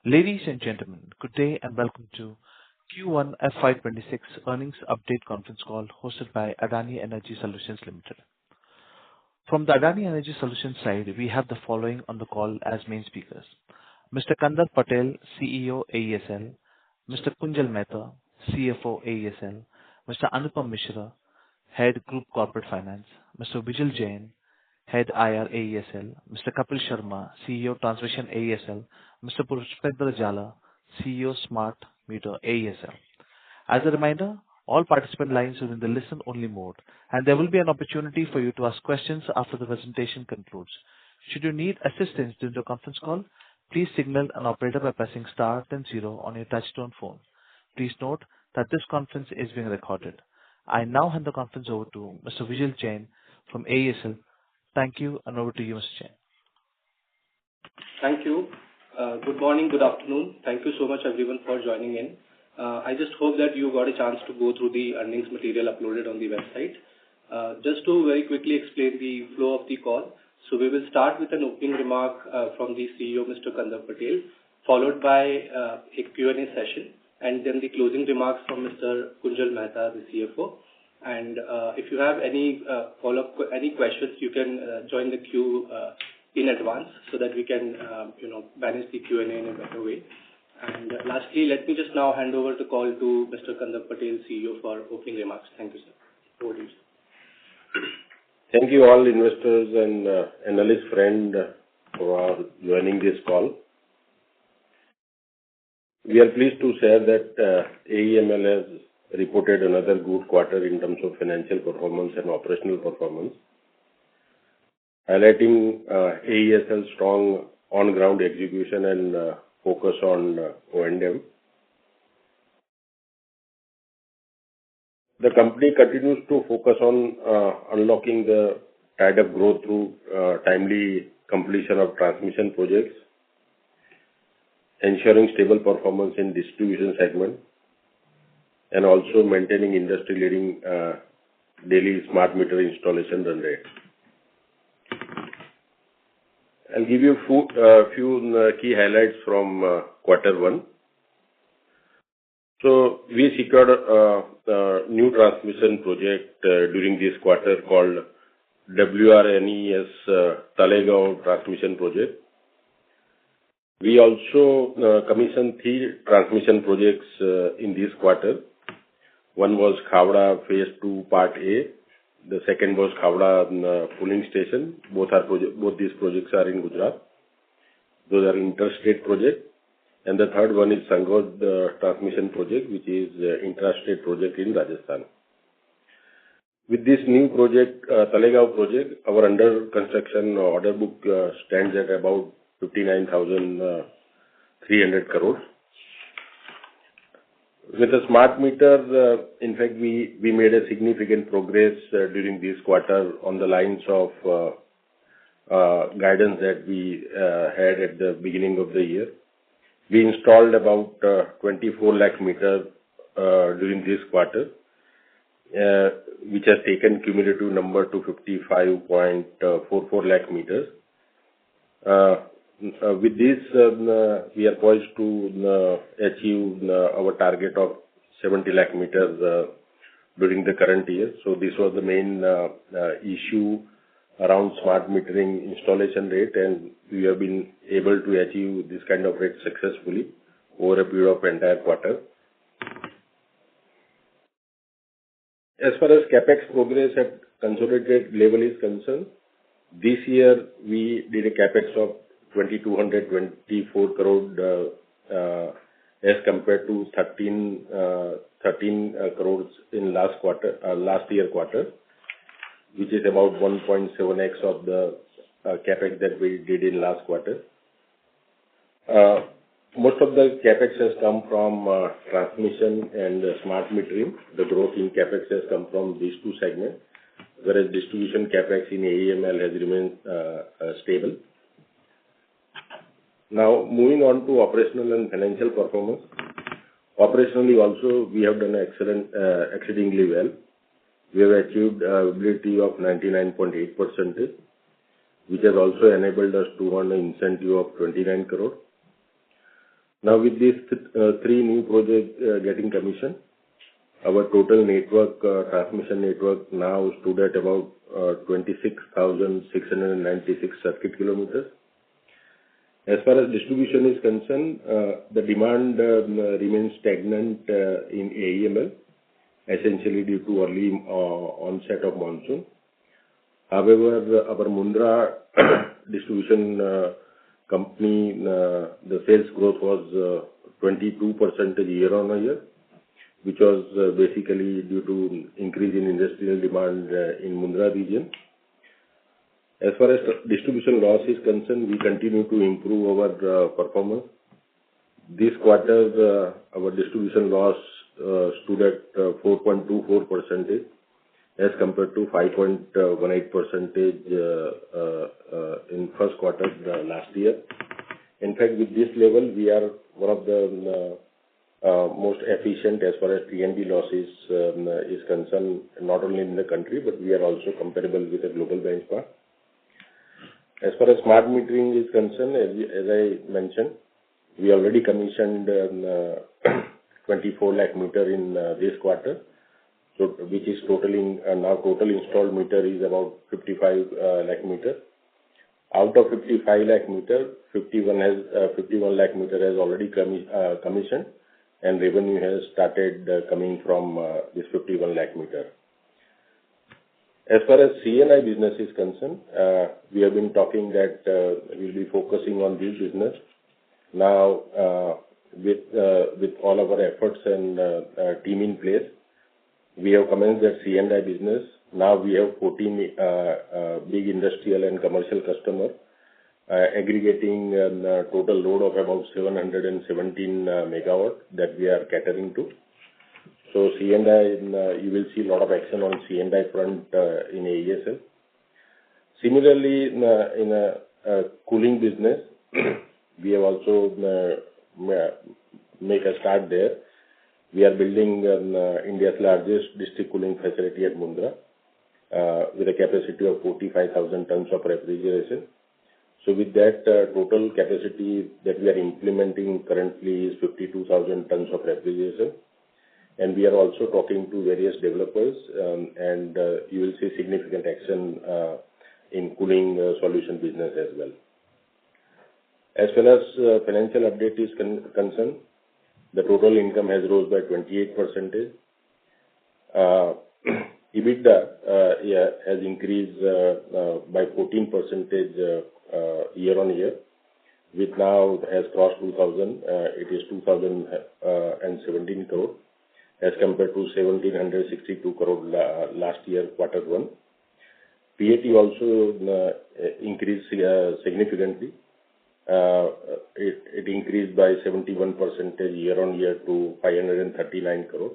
Ladies and gentlemen, good day and welcome to Q1FY26 earnings update conference call hosted by Adani Energy Solutions Limited. From the Adani Energy Solutions side, we have the following on the call as main speakers: Mr. Kandar Patel, CEO AESL, Mr. Kunjal Mehta, CFO AESL, Mr. Anupam Mishra, Head Group Corporate Finance, Mr. Vijil Jain, Head IR AESL, Mr. Kapil Sharma, CEO Transmission AESL, Mr. Pushpendra Jala, CEO Smart Meter AESL. As a reminder, all participant lines are in the listen-only mode, and there will be an opportunity for you to ask questions after the presentation concludes. Should you need assistance during the conference call, please signal an operator by pressing star then 0 on your touchtone phone. Please note that this conference is being recorded. I now hand the conference over to Mr. Vijil Jain from AESL. Thank you, and over to you, Mr. Jain. Thank you. Good morning, good afternoon. Thank you so much, everyone, for joining in. I just hope that you got a chance to go through the earnings material uploaded on the website. Just to very quickly explain the flow of the call. So we will start with an opening remark from the CEO, Mr. Kandar Patel, followed by a Q&A session, and then the closing remarks from Mr. Kunjal Mehta, the CFO. And if you have any follow-up, any questions, you can join the queue in advance so that we can, manage the Q&A in a better way. And lastly, let me just now hand over the call to Mr. Kandar Patel, CEO, for opening remarks. Thank you, sir. Over to you, sir. Thank you all investors and analyst friend for joining this call. We are pleased to share that AEML has reported another good quarter in terms of financial performance and operational performance, highlighting AESL's strong on-ground execution and focus on O&M. The company continues to focus on unlocking the tied-up growth through timely completion of transmission projects, ensuring stable performance in distribution segment, and also maintaining industry-leading daily smart meter installation run rate. I'll give you a few key highlights from quarter one. So we secured a new transmission project during this quarter called WRNES Talegaon Transmission Project. We also commissioned 3 transmission projects in this quarter. One was Khavda Phase 2 Part A. The second was Khavda Pooling Station. Both these projects are in Gujarat. Those are interstate projects. And the third one is Sangod Transmission Project, which is intrastate project in Rajasthan. With this new project, Talegaon project, our under construction order book stands at about 59,300 crores. With the smart meter, in fact, we made a significant progress during this quarter on the lines of guidance that we had at the beginning of the year. We installed about 24 lakh meters during this quarter, which has taken cumulative number to 55.44 lakh meters. With this, we are poised to achieve our target of 70 lakh meters during the current year. So this was the main issue around smart metering installation rate, and we have been able to achieve this kind of rate successfully over a period of entire quarter. As far as capex progress at consolidated level is concerned, this year we did a capex of 2,224 crore as compared to 13 crores in last year quarter, which is about 1.7x of the capex that we did in last quarter. Most of the capex has come from transmission and smart metering. The growth in capex has come from these two segments, whereas distribution capex in AEML has remained stable. Now, moving on to operational and financial performance. Operationally also, we have done exceedingly well. We have achieved availability of 99.8%, which has also enabled us to earn an incentive of 29 crore. Now, with these three new projects getting commissioned, our total network, transmission network now stood at about 26,696 circuit kilometers. As far as distribution is concerned, the demand remains stagnant in AEML, essentially due to early onset of monsoon. However, our Mundra distribution company, the sales growth was 22% year-on-year, which was basically due to increase in industrial demand in Mundra region. As far as distribution loss is concerned, we continue to improve our performance. This quarter, our distribution loss stood at 4.24% as compared to 5.18% in first quarter last year. In fact, with this level, we are one of the most efficient as far as T&D losses is concerned, not only in the country, but we are also comparable with a global benchmark. As far as smart metering is concerned, as I mentioned, we already commissioned 24 lakh meter in this quarter, so which is totaling now total installed meter is about 55 lakh meter. Out of 55 lakh meter, 51 lakh meter has already commissioned, and revenue has started coming from this 51 lakh meter. As far as C&I business is concerned, we have been talking that we'll be focusing on this business. Now, with all of our efforts and team in place, we have commenced that C&I business. Now we have 14 big industrial and commercial customers, aggregating a total load of about 717 megawatt that we are catering to. So C&I, you will see a lot of action on C&I front in AESL. Similarly, in a cooling business, we have also make a start there. We are building India's largest district cooling facility at Mundra with a capacity of 45,000 tons of refrigeration. So with that, total capacity that we are implementing currently is 52,000 tons of refrigeration. And we are also talking to various developers, and you will see significant action in cooling solution business as well. As far as financial update is concerned, the total income has rose by 28%. EBITDA has increased by 14% year-on-year, which now has crossed 2,000. It is 2,017 crore as compared to 1,762 crore last year, quarter one. PAT also increased significantly. It increased by 71% year-on-year to 539 crore.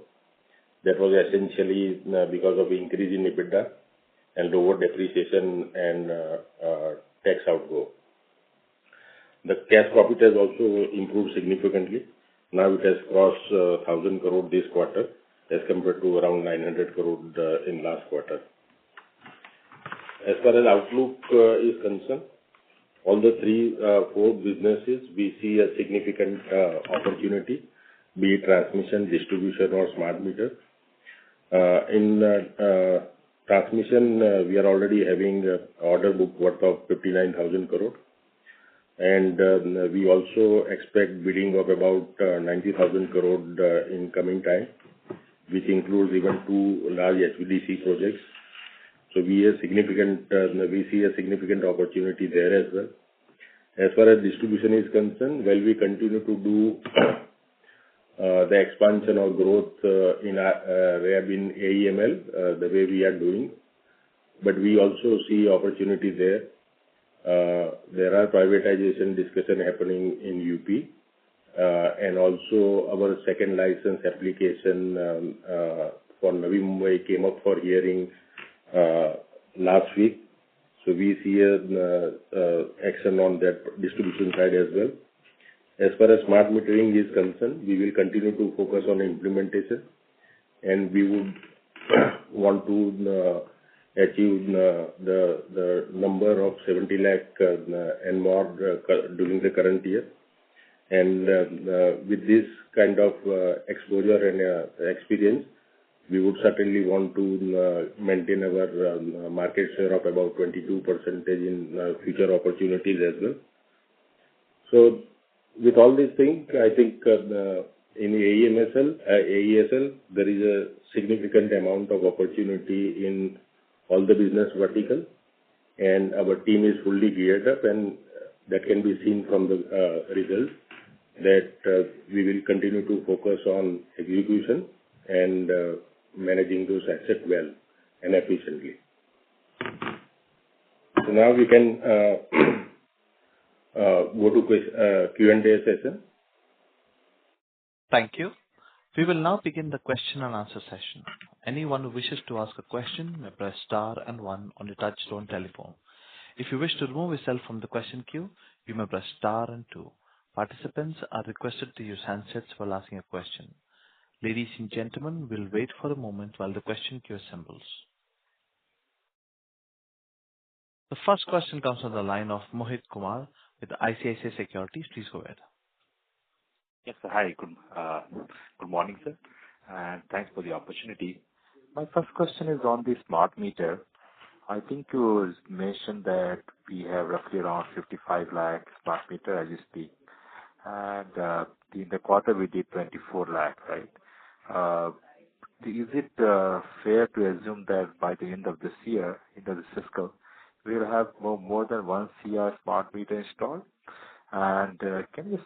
That was essentially because of increase in EBITDA and lower depreciation and tax outgo. The cash profit has also improved significantly. Now it has crossed 1,000 crore this quarter as compared to around 900 crore in last quarter. As far as outlook is concerned, all the four businesses, we see a significant opportunity, be it transmission, distribution, or smart meter. In transmission, we are already having order book worth of 59,000 crore. And we also expect bidding of about 90,000 crore in coming time, which includes even 2 large HVDC projects. So we see a significant opportunity there as well. As far as distribution is concerned, while we continue to do the expansion or growth in AEML, the way we are doing, but we also see opportunity there. There are privatization discussion happening in UP, and also our second license application for Navi Mumbai came up for hearing last week. So we see action on that distribution side as well. As far as smart metering is concerned, we will continue to focus on implementation, and we would want to achieve the number of 70 lakh and more during the current year. And with this kind of exposure and experience, we would certainly want to maintain our market share of about 22% in future opportunities as well. So with all these things, I think in AESL, there is a significant amount of opportunity in all the business verticals, and our team is fully geared up, and that can be seen from the results that we will continue to focus on execution and managing those assets well and efficiently. So now we can go to Q&A session. Thank you. We will now begin the question and answer session. Anyone who wishes to ask a question may press star and one on your touch-tone telephone. If you wish to remove yourself from the question queue, you may press star and two. Participants are requested to use handsets while asking a question. Ladies and gentlemen, we'll wait for a moment while the question queue assembles. The first question comes on the line of Mohit Kumar with ICICI Securities. Please go ahead. Yes, sir. Hi. Good morning, sir, and thanks for the opportunity. My first question is on the smart meter. I think you mentioned that we have roughly around 55 lakh smart meter as you speak, and in the quarter we did 24 lakh, right? Is it fair to assume that by the end of this year, into the fiscal, we will have more than 1 CR smart meter installed? And can you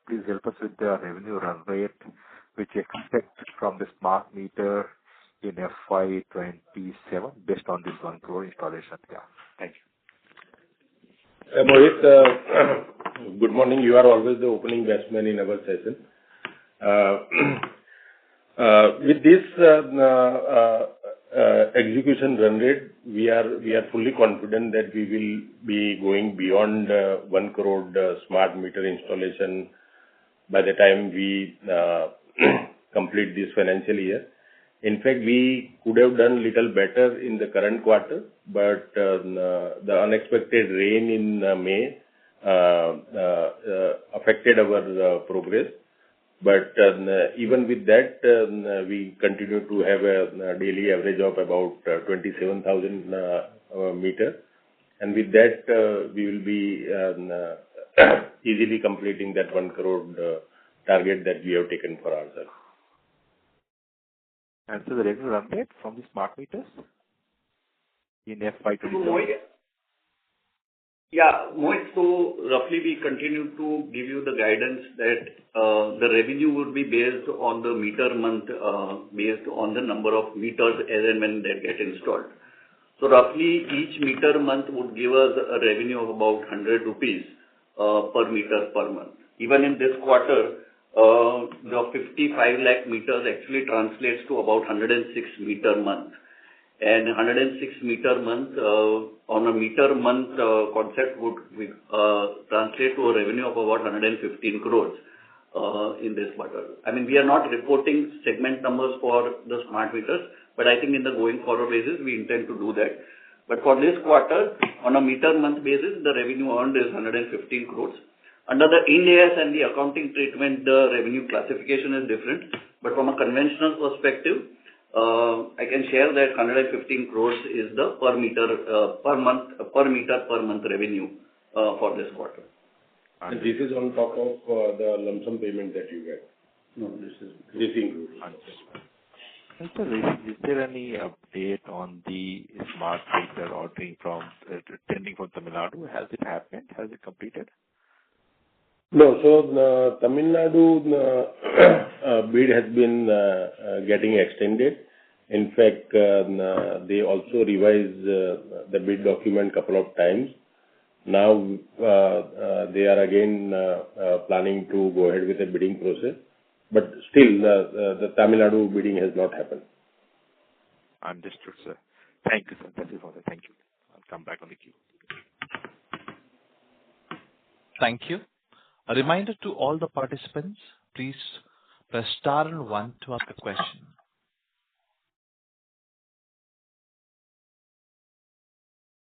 please help us with the revenue run rate which you expect from the smart meter in FY27 based on this 1 crore installation? Yeah. Thank you. Mohit, good morning. You are always the opening batsman in our session. With this execution run rate, we are fully confident that we will be going beyond 1 crore smart meter installation by the time we complete this financial year. In fact, we could have done little better in the current quarter, but the unexpected rain in May affected our progress. But even with that, we continue to have a daily average of about 27,000 meters. And with that, we will be easily completing that 1 crore target that we have taken for ourselves. And so the revenue run rate from the smart meters in FY27? Yeah, Mohit, so roughly we continue to give you the guidance that the revenue would be based on the meter month, based on the number of meters as and when they get installed. So roughly each meter month would give us a revenue of about 100 rupees per meter per month. Even in this quarter, the 55 lakh meters actually translates to about 106 meter month. And 106 meter month on a meter month concept would translate to a revenue of about 115 crores in this quarter. I mean, we are not reporting segment numbers for the smart meters, but I think in the going forward basis, we intend to do that. But for this quarter, on a meter month basis, the revenue earned is 115 crores. Under the Ind AS and the accounting treatment, the revenue classification is different. But from a conventional perspective, I can share that 115 crores is the per meter per month revenue for this quarter. And this is on top of the lump sum payment that you get. No, this includes. And so is there any update on the smart meter ordering from tendering from Tamil Nadu? Has it happened? Has it completed? No, so Tamil Nadu bid has been getting extended. In fact, they also revised the bid document couple of times. Now they are again planning to go ahead with the bidding process. But still, the Tamil Nadu bidding has not happened. Understood, sir. Thank you, sir. That's it for that. Thank you. I'll come back on the queue. Thank you. A reminder to all the participants, please press star and one to ask a question.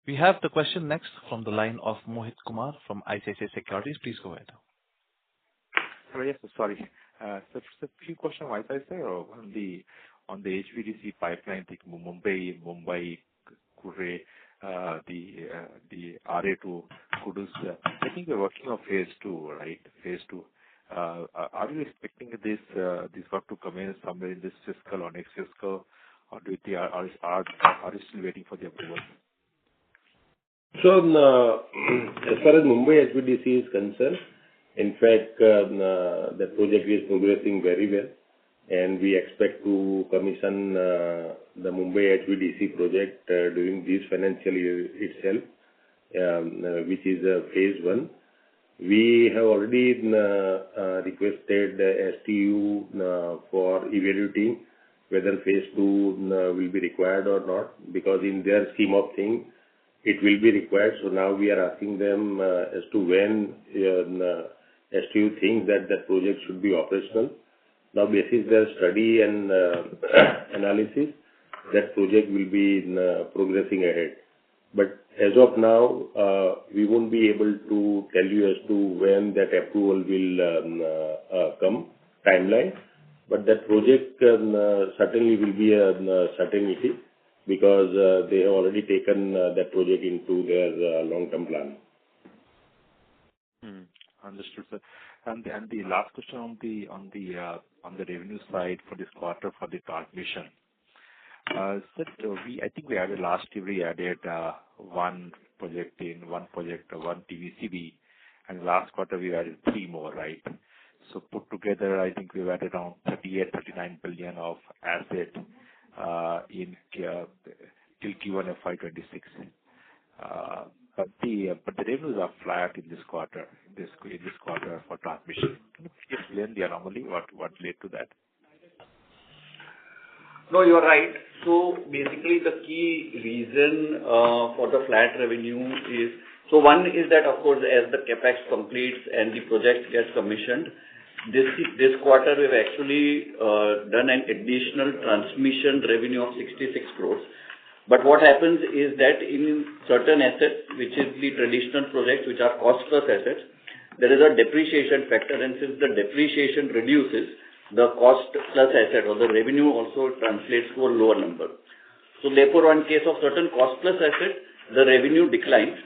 We have the question next from the line of Mohit Kumar from ICICI Securities. Please go ahead. Yes, sorry. So a few questions my side, sir. On the HVDC pipeline, like Mumbai, Kure, the RA to Kudus. I think we're working on phase 2, right? Phase 2. Are you expecting this work to come in somewhere in this fiscal or next fiscal, or do you think are you still waiting for the approval? So, as far as Mumbai HVDC is concerned, in fact, the project is progressing very well, and we expect to commission the Mumbai HVDC project during this financial year itself, which is phase 1. We have already requested STU for evaluating whether phase 2 will be required or not, because in their scheme of things, it will be required. So now we are asking them as to when STU thinks that the project should be operational. Now, basis their study and analysis, that project will be progressing ahead. But as of now, we won't be able to tell you as to when that approval will come, timeline. But that project certainly will be a certainty, because they have already taken that project into their long-term plan. Understood, sir. And the last question on the revenue side for this quarter for the transmission. Sir, I think we added last year. We added one project, one TVCB, and last quarter we added 3 more, right? So put together, I think we've added around 39 billion of asset in till Q1FY26. But the revenues are flat in this quarter. For transmission. Can you please explain the anomaly? What led to that? No, you are right. So basically, the key reason for the flat revenue is, so one is that, of course, as the capex completes and the project gets commissioned, this quarter we've actually done an additional transmission revenue of 66 crores. But what happens is that in certain assets, which is the traditional projects, which are cost plus assets, there is a depreciation factor, and since the depreciation reduces, the cost plus asset or the revenue also translates to a lower number. So therefore, in case of certain cost plus asset, the revenue declines,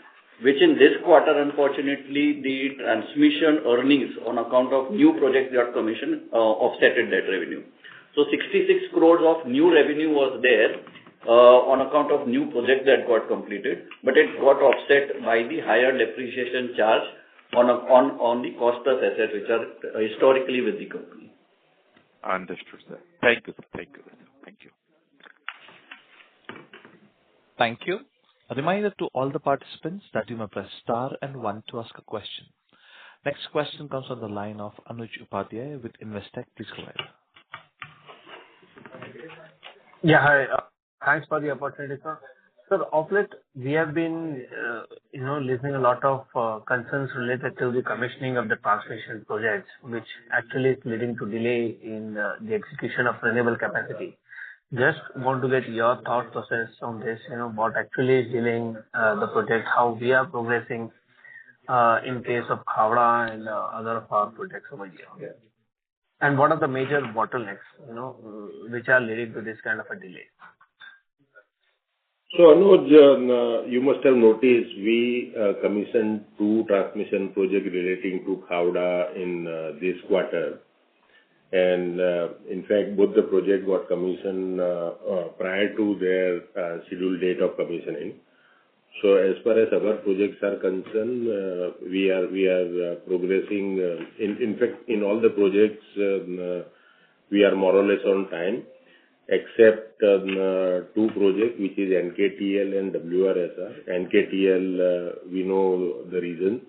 which in this quarter, unfortunately, the transmission earnings on account of new projects that are commissioned offsetted that revenue. So 66 crores of new revenue was there on account of new projects that got completed, but it got offset by the higher depreciation charge on the cost plus assets, which are historically with the company. Understood, sir. Thank you, sir. Thank you. Thank you. A reminder to all the participants that you may press star and 1 to ask a question. Next question comes on the line of Anuj Upadhyay with Investec. Please go ahead. Yeah, hi. Thanks for the opportunity, sir. Sir, of late, we have been, listening a lot of concerns related to the commissioning of the transmission projects, which actually is leading to delay in the execution of renewable capacity. Just want to get your thought process on this, what actually is delaying the project, how we are progressing in case of Khavda and other of our projects over here. Yeah. And what are the major bottlenecks, which are leading to this kind of a delay? So, Anuj, you must have noticed we commissioned 2 transmission projects relating to Khavda in this quarter. And in fact, both the projects got commissioned prior to their scheduled date of commissioning. So as far as our projects are concerned, we are progressing. In fact, in all the projects, we are more or less on time, except 2 projects, which is NKTL and WRSR. NKTL, we know the reason,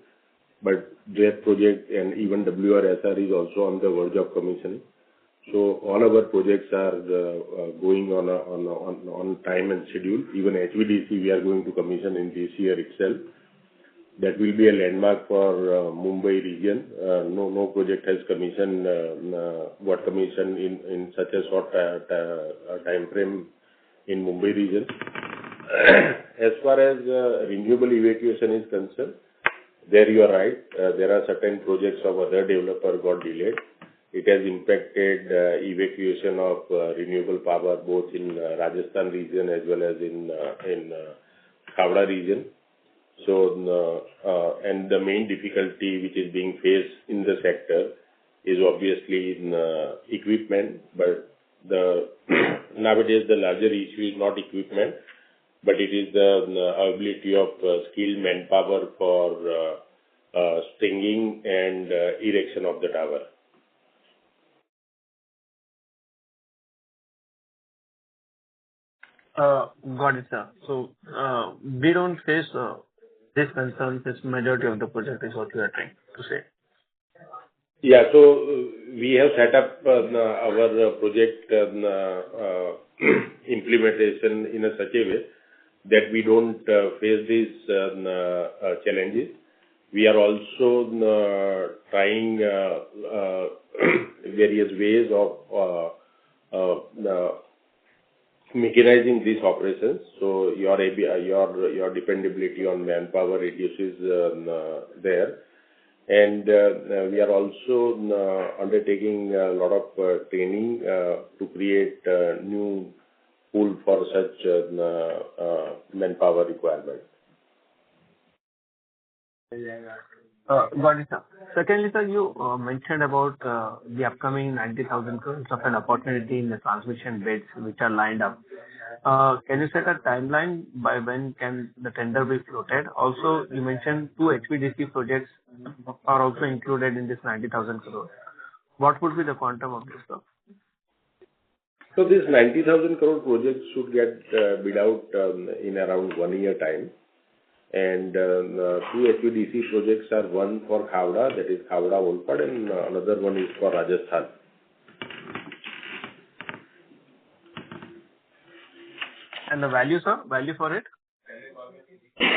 but their project and even WRSR is also on the verge of commissioning. So all our projects are going on time and schedule. Even HVDC we are going to commission in this year itself. That will be a landmark for Mumbai region. No project has got commissioned in such a short time frame in Mumbai region. As far as renewable evacuation is concerned, There you are right. There are certain projects of other developer got delayed. It has impacted evacuation of renewable power both in Rajasthan region as well as in Khavda region. So, and the main difficulty which is being faced in the sector is obviously in equipment, but nowadays the larger issue is not equipment, but it is the availability of skilled manpower for stringing and erection of the tower. Got it, sir. So, we don't face this concern, this majority of the project is what you are trying to say. Yeah. So we have set up our project implementation in a such a way that we don't face these challenges. We are also trying various ways of mechanizing these operations. So your dependability on manpower reduces there. And we are also undertaking a lot of training to create new pool for such manpower requirement. Got it, sir. Secondly, sir, you mentioned about the upcoming 90,000 crores of an opportunity in the transmission bids which are lined up. Can you set a timeline by when can the tender be floated? Also, you mentioned 2 HVDC projects are also included in this 90,000 crores. What would be the quantum of this, sir? So this 90,000 crore project should get bid out in around 1 year time. And 2 HVDC projects are one for Khavda, that is Khavda Olpad, and another one is for Rajasthan. And the value, sir? Value for it?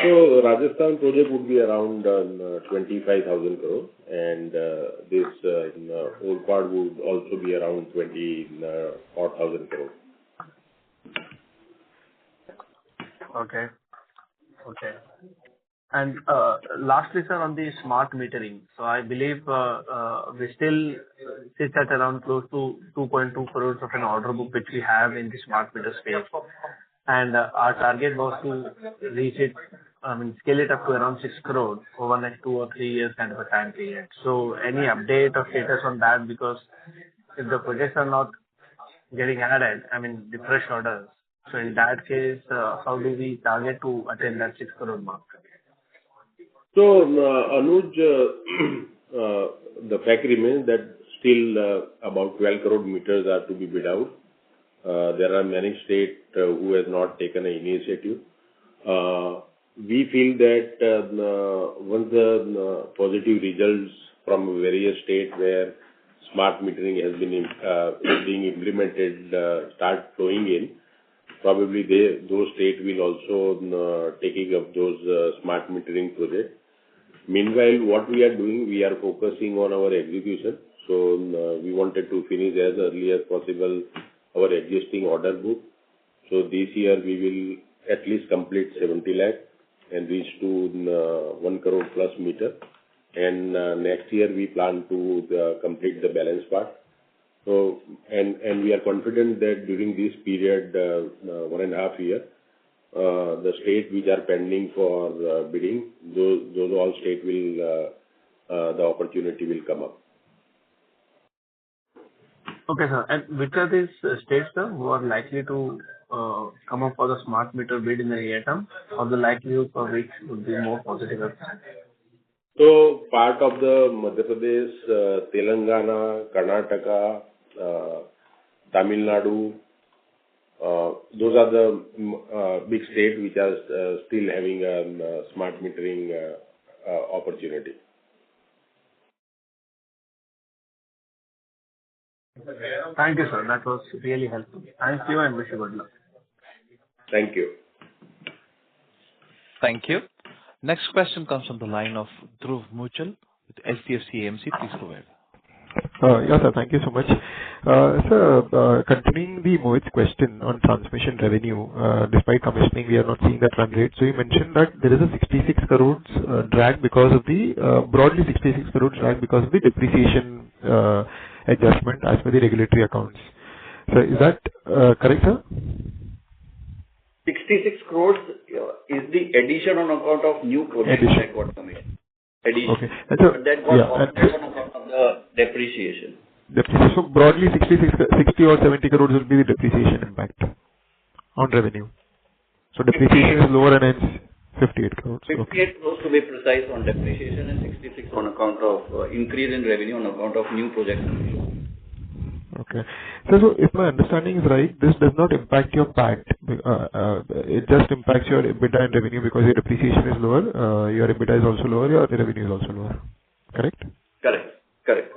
So Rajasthan project would be around 25,000 crore, and this Olpad would also be around 20,000 crore. Okay. Okay. And lastly, sir, on the smart metering. So I believe we still sit at around close to 2.2 crores of an order book which we have in the smart meter space. And our target was to reach it, scale it up to around 6 crores over next 2 or 3 years kind of a time period. So any update or status on that? Because if the projects are not getting added, the fresh orders. So in that case, how do we target to attain that 6 crore mark? So, Anuj, the fact remains that still about 12 crore meters are to be bid out. There are many states who have not taken an initiative. We feel that once the positive results from various states where smart metering has been being implemented start flowing in, probably those states will also taking up those smart metering projects. Meanwhile, what we are doing, we are focusing on our execution. So we wanted to finish as early as possible our existing order book. So this year we will at least complete 70 lakh and reach to 1 crore plus meter. And next year we plan to complete the balance part. So and we are confident that during this period, 1.5 years, the states which are pending for bidding, those all states will the opportunity will come up. Okay, sir. And which are these states, sir, who are likely to come up for the smart meter bid in the near term, or the likelihood for which would be more positive? So part of the Madhya Pradesh, Telangana, Karnataka, Tamil Nadu, those are the big states which are still having a smart metering opportunity. Thank you, sir. That was really helpful. Thank you and wish you good luck. Thank you. Thank you. Next question comes from the line of Dhruv Muchal with HDFC AMC. Please go ahead. Yes, sir. Thank you so much. Sir, continuing the Mohit's question on transmission revenue, despite commissioning, we are not seeing that run rate. So you mentioned that there is a 66 crores drag because of the broadly 66 crores drag because of the depreciation adjustment as per the regulatory accounts. So is that correct, sir? 66 crores is the addition on account of new projects that got commissioned. Addition. Okay. And so, But that got offset on account of the depreciation. So broadly 60 or 70 crores will be the depreciation impact on revenue. So depreciation is lower and hence 58 crores. 58 crores to be precise on depreciation and 66 on account of increase in revenue on account of new projects. Okay. So if my understanding is right, this does not impact your PAT. It just impacts your EBITDA and revenue because your depreciation is lower, your EBITDA is also lower, your revenue is also lower. Correct? Correct.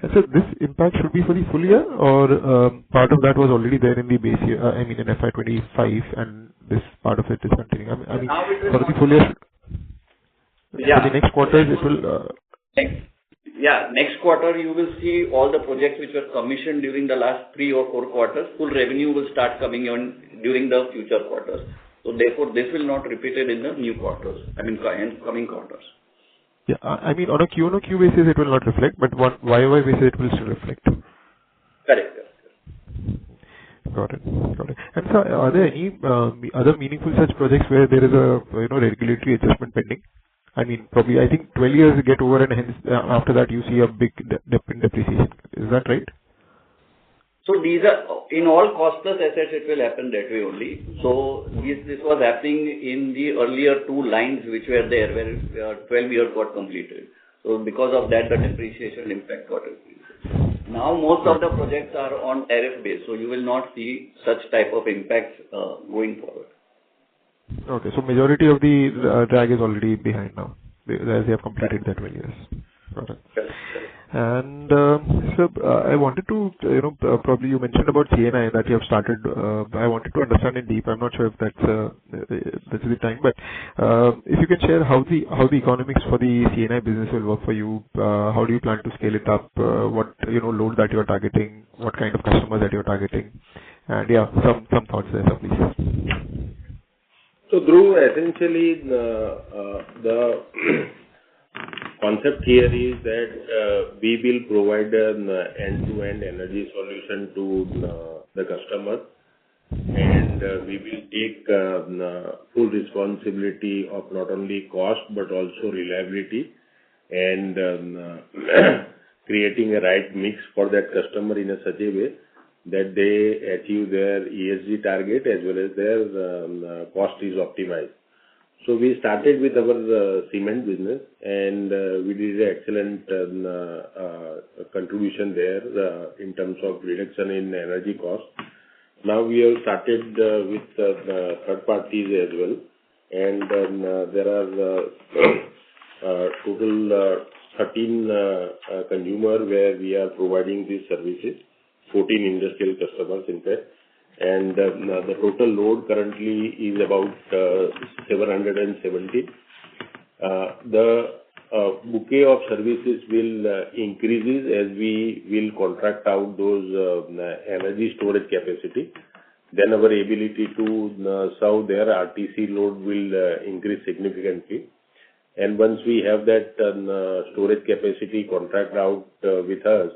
And so this impact should be for the full year, or part of that was already there in the base year, in FY25, and this part of it is continuing. I mean for the full year, for the next quarters it will... Next quarter you will see all the projects which were commissioned during the last 3 or 4 quarters. Full revenue will start coming on during the future quarters. So therefore, this will not repeated in the new quarters, coming quarters. Yeah, I mean on a Q-on-Q basis it will not reflect, but on YOY basis it will still reflect. Correct. Got it. And so are there any other meaningful such projects where there is a regulatory adjustment pending? I mean, probably, I think 12 years get over and hence after that you see a big dip in depreciation. Is that right? So these are, in all costless assets, it will happen that way only. So this was happening in the earlier 2 lines which were there where 12 years got completed. So because of that, the depreciation impact got increased. Now most of the projects are on tariff base, so you will not see such type of impacts going forward. Okay, so majority of the drag is already behind now, as they have completed that 12 years. Got it. And so I wanted to, probably you mentioned about CNI that you have started. I wanted to understand in deep. I'm not sure if that's the time, but if you can share how the economics for the CNI business will work for you. How do you plan to scale it up? What load that you are targeting? What kind of customers that you are targeting? And yeah, some thoughts there, sir, please. So, Dhruv, essentially, the concept here is that we will provide an end-to-end energy solution to the customer, and we will take full responsibility of not only cost but also reliability and creating a right mix for that customer in such a way that they achieve their ESG target as well as their cost is optimized. So we started with our cement business and we did an excellent contribution there in terms of reduction in energy cost. Now we have started with third parties as well, and there are total 13 consumer where we are providing these services. 14 industrial customers in fact, and the total load currently is about 770. The bouquet of services will increases as we will contract out those energy storage capacity. Then our ability to serve their RTC load will increase significantly. And once we have that storage capacity contract out with us,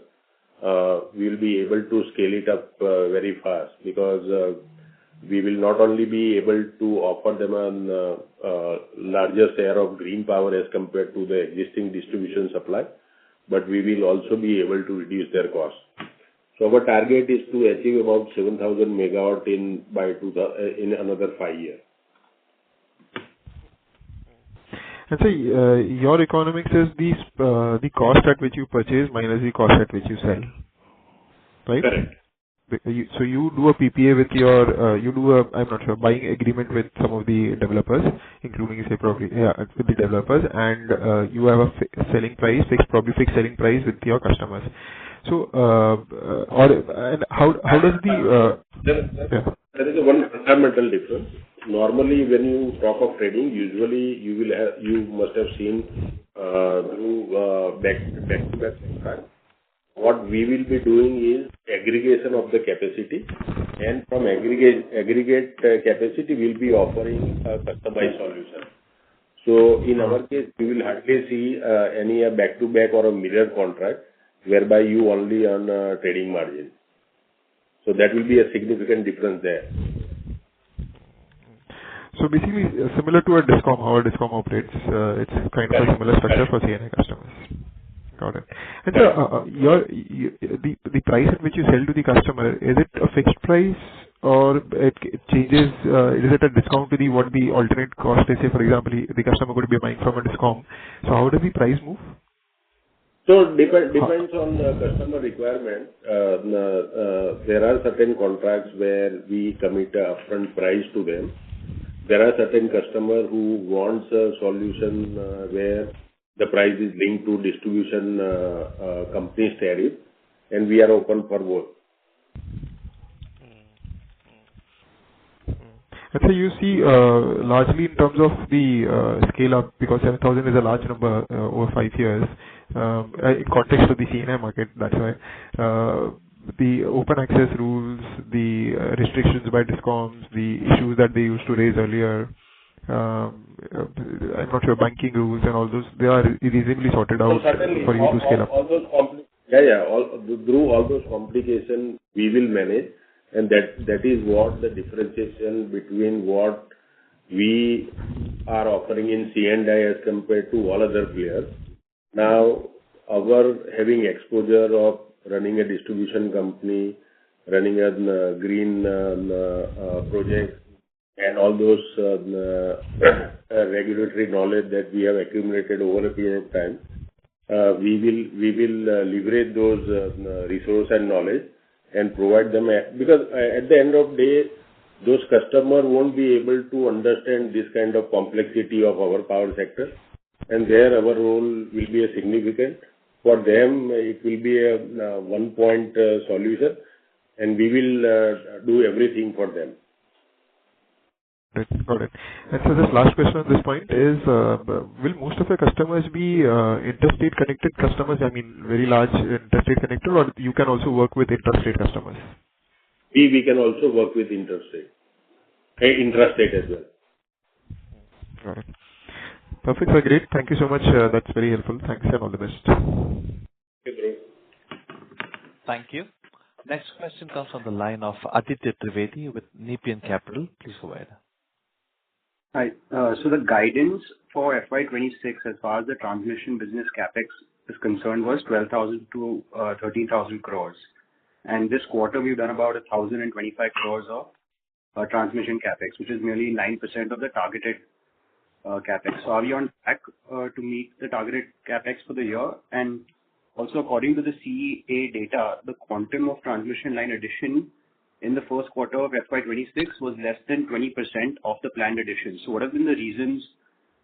we will be able to scale it up very fast, because we will not only be able to offer them a larger share of green power as compared to the existing distribution supply, but we will also be able to reduce their cost. So our target is to achieve about 7,000 megawatt in another 5 years. And so your economics is the cost at which you purchase minus the cost at which you sell, right? Correct. So you do a PPA with your, I'm not sure, buying agreement with some of the developers, including say probably with the developers, and you have a fixed selling price with your customers. So how does the there is one fundamental difference. Normally, when you talk of trading, usually you must have seen through back-to-back contract, what we will be doing is aggregation of the capacity, and from aggregate capacity, we'll be offering a customized solution. So in our case, we will hardly see any back-to-back or a mirror contract, whereby you only earn a trading margin. So that will be a significant difference there. So basically, similar to a discom, how a discom operates, it's kind of a similar structure for CNI customers. Got it. And the price at which you sell to the customer, is it a fixed price or it changes? Is it a discount to what the alternate cost is? Say, for example, the customer could be buying from a discom. So how does the price move? So depends on the customer requirement. There are certain contracts where we commit a upfront price to them. There are certain customers who wants a solution where the price is linked to distribution company's tariff, and we are open for both. And so you see, largely in terms of the scale up, because 7,000 is a large number over 5 years, in context of the CNI market, that's why. The open access rules, the restrictions by discoms, the issues that they used to raise earlier, I'm not sure, banking rules and all those, they are reasonably sorted out for you to scale up. Through all those complications, we will manage, and that is what the differentiation between what we are offering in C&I as compared to all other players. Now, our having exposure of running a distribution company, running a green project, and all those regulatory knowledge that we have accumulated over a period of time, we will leverage those resource and knowledge and provide them, because at the end of the day, those customers won't be able to understand this kind of complexity of our power sector, and there our role will be a significant. For them, it will be a one-point solution, and we will do everything for them. Got it. And so this last question on this point is, will most of your customers be interstate connected customers, I mean very large interstate connected, or you can also work with interstate customers? We can also work with intrastate as well. Got it. Perfect, sir. Great. Thank you so much. That's very helpful. Thanks and all the best. Thank you. Next question comes from the line of Aditya Trivedi with Nepean Capital. Please go ahead. Hi. So the guidance for FY26 as far as the transmission business capex is concerned was 12,000 to 13,000 crores. And this quarter we've done about 1,025 crores of transmission capex, which is nearly 9% of the targeted capex. So are we on track to meet the targeted capex for the year? And also, according to the CEA data, the quantum of transmission line addition in the first quarter of FY26 was less than 20% of the planned addition. So what have been the reasons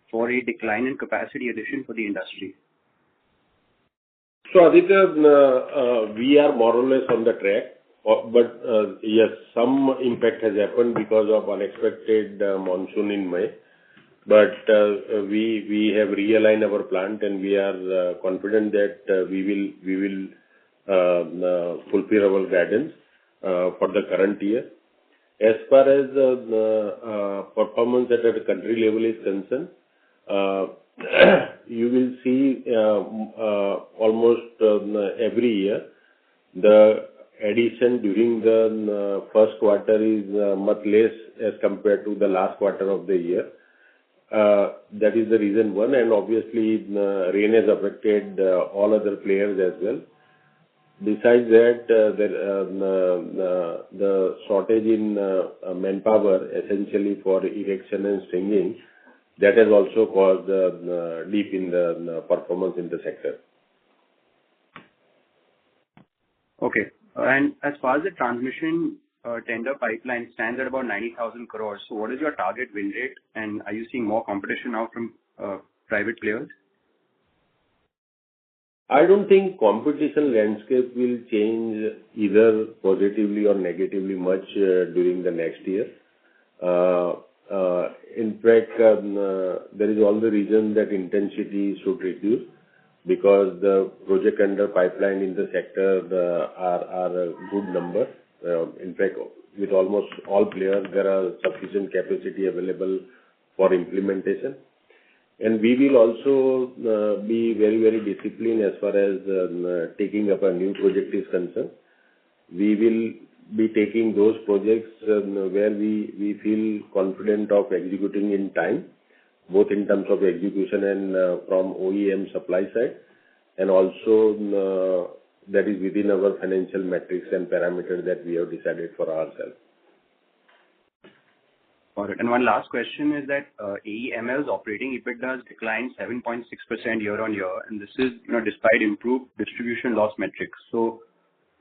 for a decline in capacity addition for the industry? So Aditya, we are more or less on the track, but yes, some impact has happened because of unexpected monsoon in May. But we have realigned our plant, and we are confident that we will fulfill our guidance for the current year. As far as the performance at a country level is concerned, you will see almost every year the addition during the first quarter is much less as compared to the last quarter of the year. That is the reason one, and obviously rain has affected all other players as well. Besides that, the shortage in manpower, essentially for erection and stringing, that has also caused a dip in the performance in the sector. Okay. And as far as the transmission tender pipeline stands at about 90,000 crores, so what is your target win rate, and are you seeing more competition now from private players? I don't think competition landscape will change either positively or negatively much during the next year. In fact, there is all the reason that intensity should reduce. because the project under pipeline in the sector are a good number. In fact, with almost all players, there are sufficient capacity available for implementation. And we will also be very, very disciplined as far as taking up a new project is concerned. We will be taking those projects where we feel confident of executing in time, both in terms of execution and from OEM supply side, and also that is within our financial metrics and parameters that we have decided for ourselves. Got it. And one last question is that AEML's operating EBITDA has declined 7.6% year-on-year, and this is despite improved distribution loss metrics. So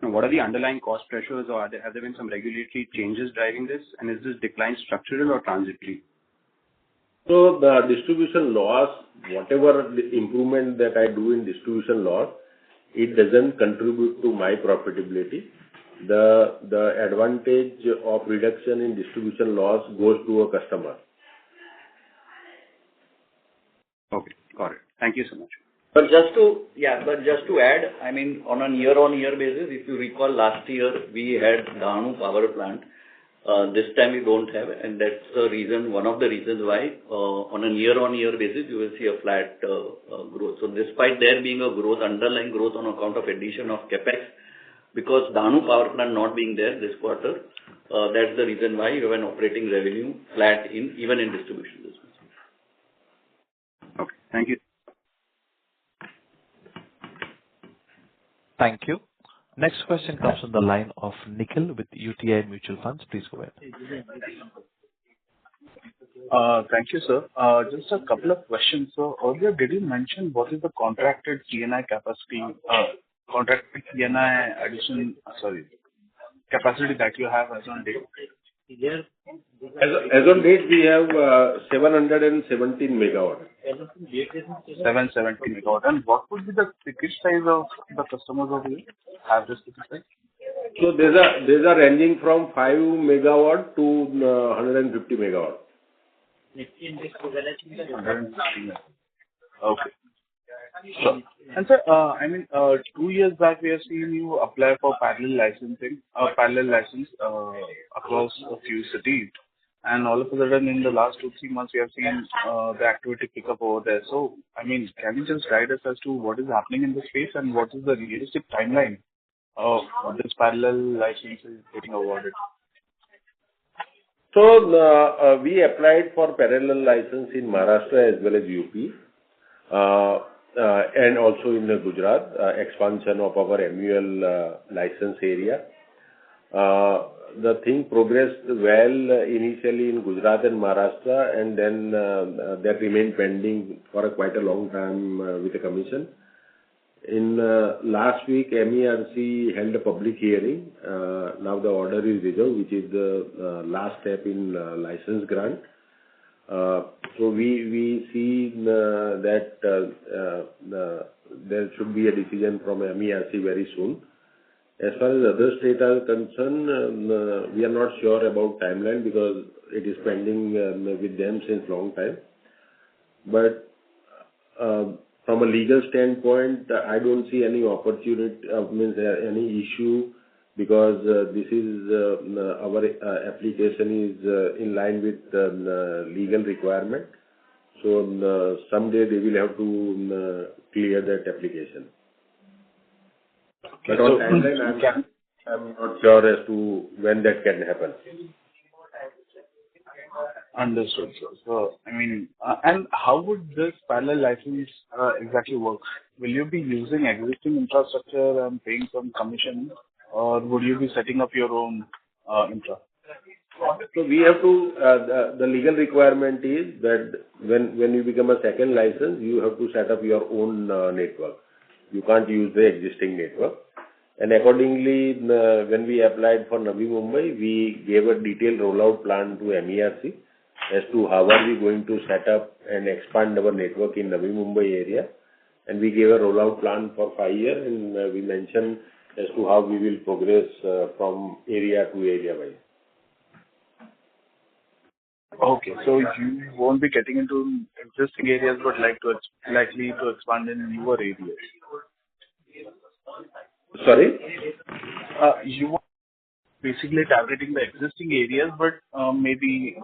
what are the underlying cost pressures, or have there been some regulatory changes driving this? And is this decline structural or transitory? So the distribution loss, whatever the improvement that I do in distribution loss, it doesn't contribute to my profitability. The advantage of reduction in distribution loss goes to a customer. Okay, got it. Thank you so much. But just to add, I mean, on a year-on-year basis, if you recall last year we had Dahanu power plant. This time we don't have, and that's the reason, one of the reasons why on a year-on-year basis you will see a flat growth. So despite there being a growth, underlying growth on account of addition of capex, because Dahanu power plant not being there this quarter, that's the reason why you have an operating revenue flat even in distribution business. Okay, thank you. Thank you. Next question comes from the line of Nikhil with UTI Mutual Funds. Please go ahead. Thank you, sir. Just a couple of questions. So earlier, did you mention what is the contracted CNI capacity, capacity that you have as on date? As on date, we have 717 megawatt. 770 megawatt. And what would be the ticket size of the customers over here? Average ticket size? So these are ranging from 5 megawatt to 150 megawatt. 150 megawatt. Okay. Sure. And sir, I mean, 2 years back, we have seen you apply for parallel license across a few cities. And all of a sudden, in the last 2-3 months, we have seen the activity pick up over there. So, I mean, can you just guide us as to what is happening in this space and what is the realistic timeline of this parallel license getting awarded? So, we applied for parallel license in Maharashtra as well as UP. And also in Gujarat, expansion of our MUL license area. The thing progressed well initially in Gujarat and Maharashtra, and then that remained pending for quite a long time with the commission. In last week, MERC held a public hearing. Now the order is reserved, which is the last step in license grant. So we see that there should be a decision from MERC very soon. As far as other states are concerned, we are not sure about timeline because it is pending with them since long time. But from a legal standpoint, I don't see any opportunity, any issue, because this is our application is in line with the legal requirement. So someday they will have to clear that application. But on timeline, I'm not sure as to when that can happen. Understood, sir. So, I mean, and how would this parallel license exactly work? Will you be using existing infrastructure and paying some commission, or would you be setting up your own infra? So we have to, the legal requirement is that when you become a second license, you have to set up your own network. You can't use the existing network. And accordingly, when we applied for Navi Mumbai, we gave a detailed rollout plan to MERC as to how are we going to set up and expand our network in Navi Mumbai area. And we gave a rollout plan for 5 years, and we mentioned as to how we will progress from area to area wise. Okay. So you won't be getting into existing areas, but likely to expand in newer areas. Sorry? You are basically targeting the existing areas, but maybe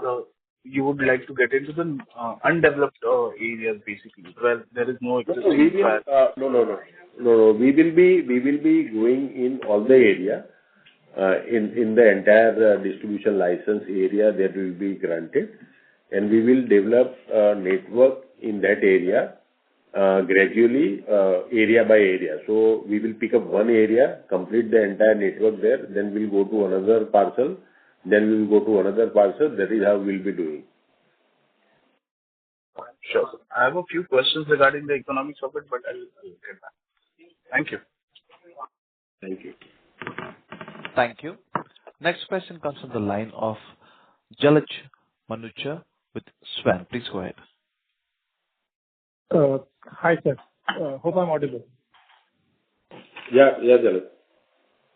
you would like to get into the undeveloped areas, basically, where there is no existing fire. No. We will be going in all the area. In the entire distribution license area that will be granted, and we will develop a network in that area gradually, area by area. So we will pick up one area, complete the entire network there, then we'll go to another parcel, then we will go to another parcel. That is how we'll be doing. Sure. I have a few questions regarding the economics of it, but I'll get back. Thank you. Thank you. Thank you. Next question comes from the line of Jalaj Manucha with Swan. Please go ahead. Hi, sir. Hope I'm audible. Yeah, Jalaj.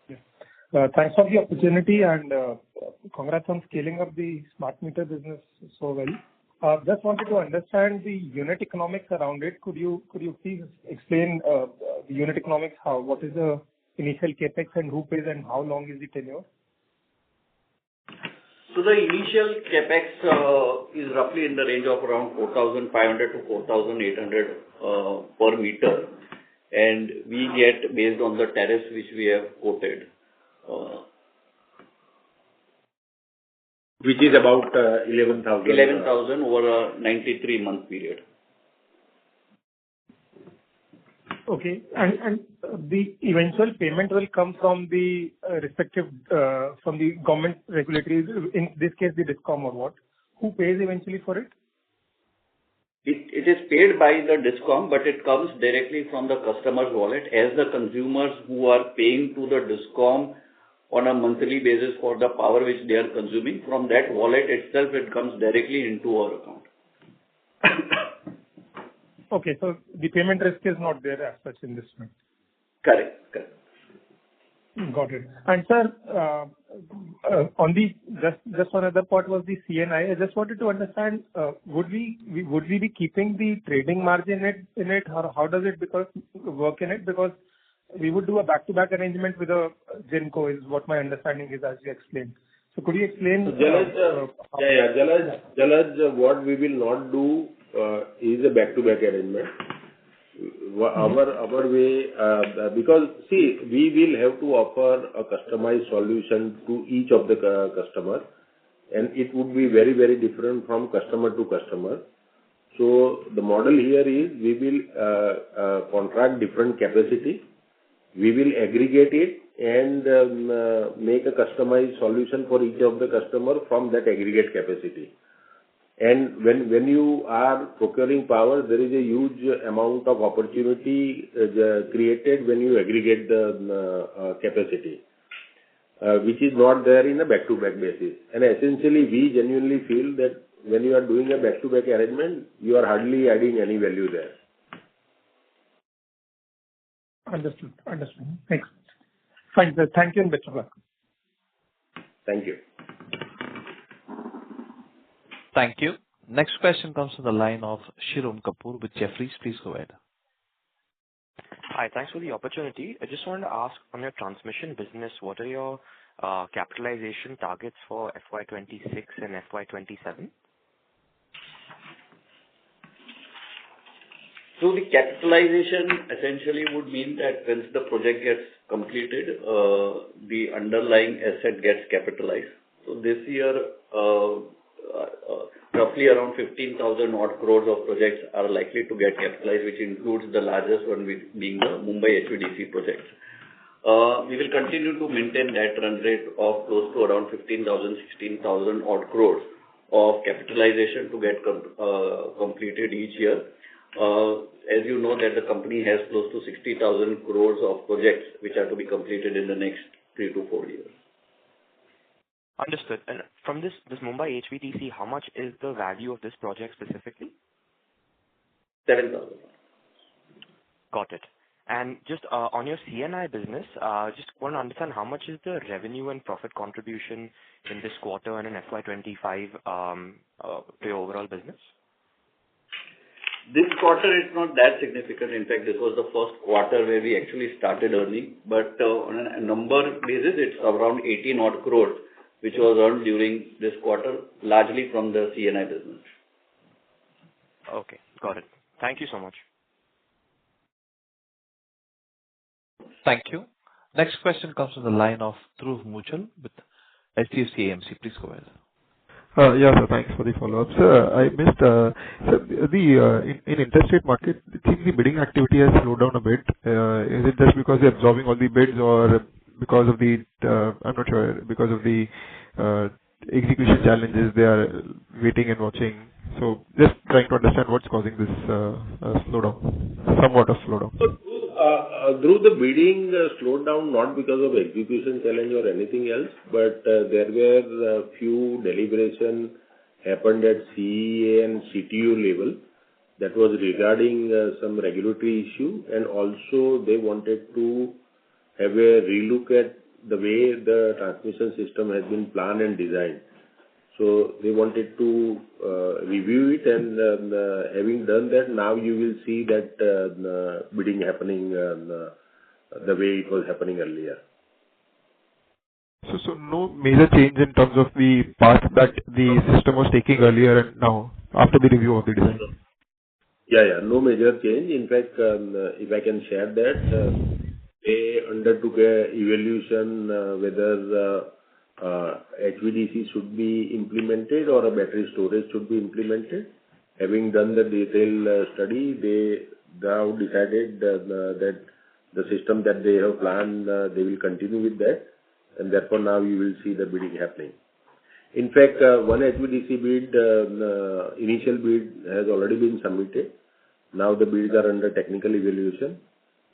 Yeah. Thanks for the opportunity and congrats on scaling up the smart meter business so well. Just wanted to understand the unit economics around it. Could you please explain the unit economics? What is the initial capex and who pays and how long is the tenure? So the initial capex is roughly in the range of around 4,500 to 4,800 per meter, and we get based on the tariffs which we have quoted. Which is about 11,000. 11,000 over a 93-month period. Okay. And the eventual payment will come from the respective from the government regulatories, in this case the DISCOM or what? Who pays eventually for it? It is paid by the DISCOM, but it comes directly from the customer's wallet, as the consumers who are paying to the DISCOM on a monthly basis for the power which they are consuming, from that wallet itself it comes directly into our account. Okay, so the payment risk is not there as such in this one. Correct. Got it. And sir, on the just one other part was the CNI. I just wanted to understand, would we be keeping the trading margin in it, or how does it work in it? Because we would do a back-to-back arrangement with a Genco, is what my understanding is, as you explained. So could you explain? Jalaj, what we will not do is a back-to-back arrangement. Our way, because see, we will have to offer a customized solution to each of the customer, and it would be very, very different from customer to customer. So the model here is we will contract different capacity. We will aggregate it and make a customized solution for each of the customer from that aggregate capacity. And when you are procuring power, there is a huge amount of opportunity created when you aggregate the capacity, which is not there in a back-to-back basis. And essentially, we genuinely feel that when you are doing a back-to-back arrangement, you are hardly adding any value there. Understood. Thanks. Fine, sir. Thank you and best of luck. Thank you. Thank you. Next question comes from the line of Shirom Kapoor with Jefferies. Please go ahead. Hi, thanks for the opportunity. I just wanted to ask, on your transmission business, what are your capitalization targets for FY26 and FY27? So the capitalization essentially would mean that once the project gets completed, the underlying asset gets capitalized. So this year, roughly around 15,000 odd crores of projects are likely to get capitalized, which includes the largest one being the Mumbai HVDC project. We will continue to maintain that run rate of close to around 15,000, 16,000 odd crores of capitalization to get completed each year. As you know that the company has close to 60,000 crores of projects which are to be completed in the next 3 to 4 years. Understood. And from this Mumbai HVDC, how much is the value of this project specifically? 7,000. Got it. And just on your C&I business, just want to understand how much is the revenue and profit contribution in this quarter and in FY25 to your overall business? This quarter is not that significant. In fact, this was the first quarter where we actually started earning. But on a number basis, it's around 18 odd crores, which was earned during this quarter, largely from the C&I business. Okay, got it. Thank you so much. Thank you. Next question comes from the line of Dhruv Muchal with HDFC AMC. Please go ahead. Yeah, sir. Thanks for the follow-up. Sir, I missed, sir, in interstate market, it seems the bidding activity has slowed down a bit. Is it just because they're absorbing all the bids or because of the, I'm not sure, because of the execution challenges, they are waiting and watching? So just trying to understand what's causing this slowdown, somewhat of slowdown. Dhruv, the bidding slowed down not because of execution challenge or anything else, but there were a few deliberation happened at CEA and CTU level that was regarding some regulatory issue, and also they wanted to have a relook at the way the transmission system has been planned and designed. So they wanted to review it, and having done that, now you will see that bidding happening the way it was happening earlier. So no major change in terms of the path that the system was taking earlier and now after the review of the design? Yeah, no major change. In fact, if I can share that, they undertook a evaluation whether HVDC should be implemented or a battery storage should be implemented. Having done the detailed study, they now decided that the system that they have planned, they will continue with that, and therefore now you will see the bidding happening. In fact, one HVDC bid, initial bid has already been submitted. Now the bids are under technical evaluation,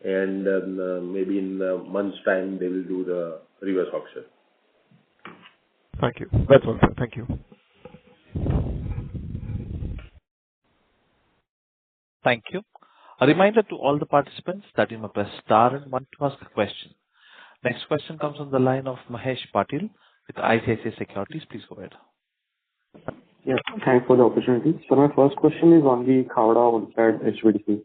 and maybe in a month's time they will do the reverse auction. Thank you. That's all, sir. Thank you. Thank you. A reminder to all the participants that you may press star and one to ask a question. Next question comes on the line of Mahesh Patil with ICICI Securities. Please go ahead. Yes, thanks for the opportunity. So my first question is on the Khavda Olfad HVDC.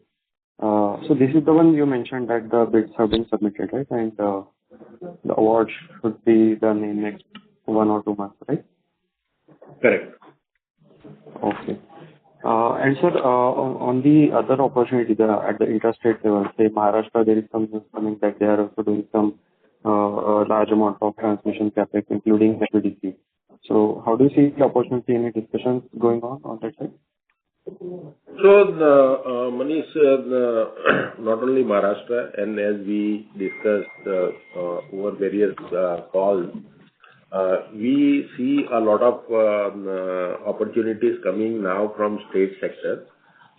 So this is the one you mentioned that the bids have been submitted, right? And the award should be done in next 1 or 2 months, right? Correct. Okay. And sir, on the other opportunity at the interstate level, say Maharashtra, there is some news coming that they are also doing some large amount of transmission capex, including HVDC. So how do you see the opportunity? Any discussions going on that side? So, Manish, not only Maharashtra, and as we discussed over various calls, we see a lot of opportunities coming now from state sector.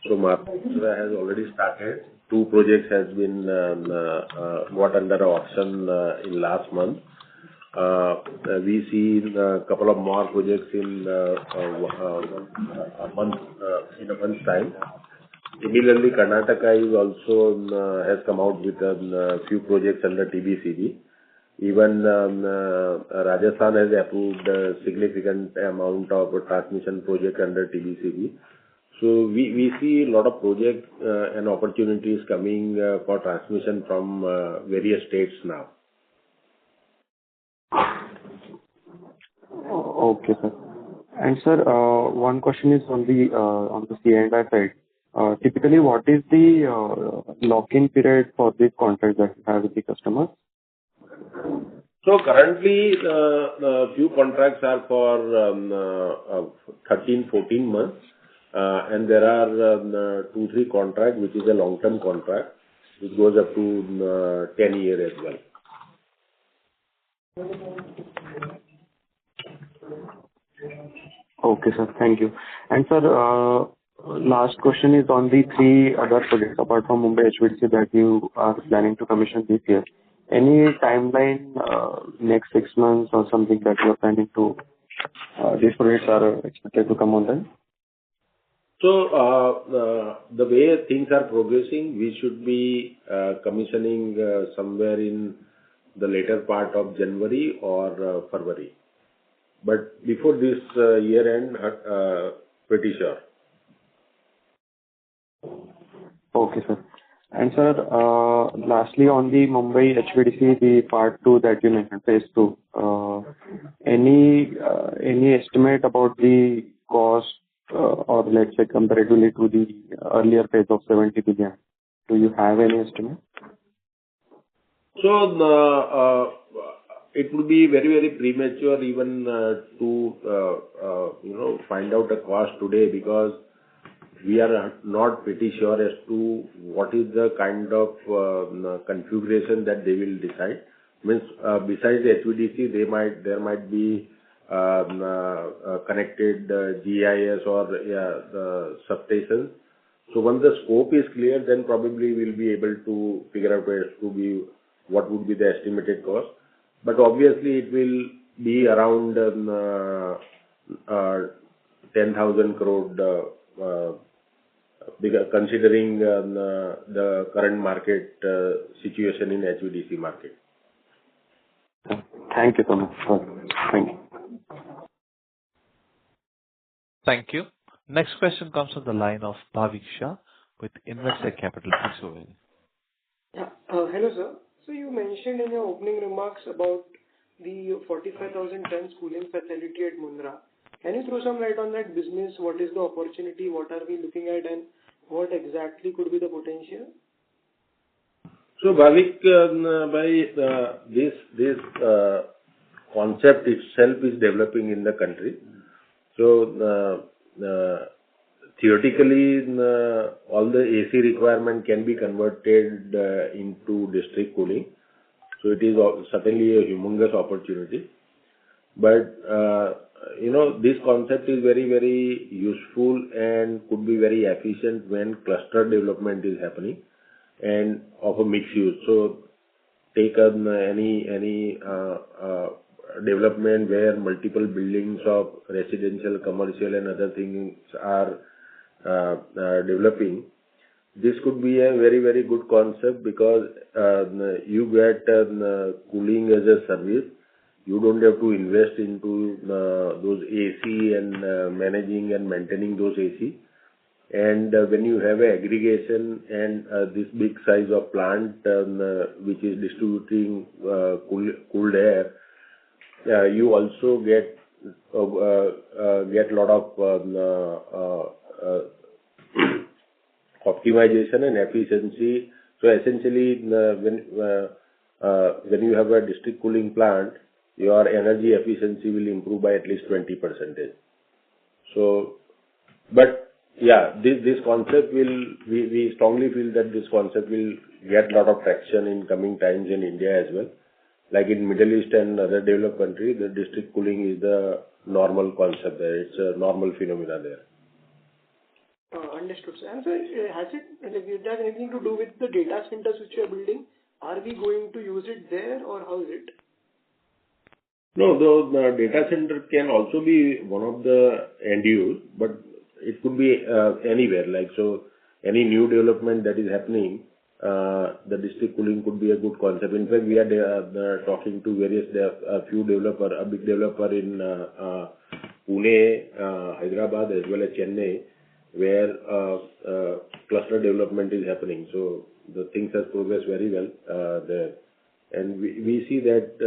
So Maharashtra has already started. 2 projects has been got under auction in last month. We see a couple of more projects in a month's time. Similarly, Karnataka is also has come out with a few projects under TBCB. Even Rajasthan has approved a significant amount of transmission project under TBCB. So we see a lot of projects and opportunities coming for transmission from various states now. Okay, sir. And sir, one question is on the C&I side. Typically, what is the lock-in period for this contract that you have with the customers? So currently, the few contracts are for 13-14 months, and there are 2-3 contracts, which is a long-term contract, which goes up to 10 years as well. Okay, sir. Thank you. And sir, last question is on the 3 other projects apart from Mumbai HVDC that you are planning to commission this year. Any timeline, next 6 months or something that you are planning to, these projects are expected to come on then? So, the way things are progressing, we should be commissioning somewhere in the later part of January or February. But before this year end, pretty sure. Okay, sir. And sir, lastly, on the Mumbai HVDC, the part 2 that you mentioned, phase 2, any estimate about the cost, or let's say comparatively to the earlier phase of 70 billion? Do you have any estimate? So, it would be very, very premature even to find out the cost today, because we are not pretty sure as to what is the kind of configuration that they will decide. Means, besides the HVDC, there might be connected GIS or the substations. So once the scope is clear, then probably we'll be able to figure out what would be the estimated cost. But obviously, it will be around 10,000 crore, considering the current market situation in HVDC market. Thank you so much. Thank you. Thank you. Next question comes from the line of Bhavik Shah with Investec Capital. Please go ahead. Yeah. Hello, sir. So you mentioned in your opening remarks about the 45,000 tons cooling facility at Mundra. Can you throw some light on that business? What is the opportunity? What are we looking at, and what exactly could be the potential? So, Bhavik, this concept itself is developing in the country. So, theoretically, all the AC requirement can be converted into district cooling. So, it is certainly a humongous opportunity. But this concept is very, very useful and could be very efficient when cluster development is happening and of a mixed use. So take any development where multiple buildings of residential, commercial and other things are developing. This could be a very, very good concept, because you get cooling as a service. You don't have to invest into those AC and managing and maintaining those AC. And when you have an aggregation and this big size of plant which is distributing cooled air, you also get a lot of optimization and efficiency. So essentially, when you have a district cooling plant, your energy efficiency will improve by at least 20%. So, but yeah, this concept we strongly feel that this concept will get a lot of traction in coming times in India as well. Like in Middle East and other developed countries, the district cooling is the normal concept there. It's a normal phenomena there. Understood, sir. And sir, has it anything to do with the data centers which you are building? Are we going to use it there, or how is it? No, the data center can also be one of the end use, but it could be anywhere. Like, so any new development that is happening, the district cooling could be a good concept. In fact, we are talking to a few developer, a big developer in Pune, Hyderabad as well as Chennai, where cluster development is happening. So the things have progressed very well there. And we see that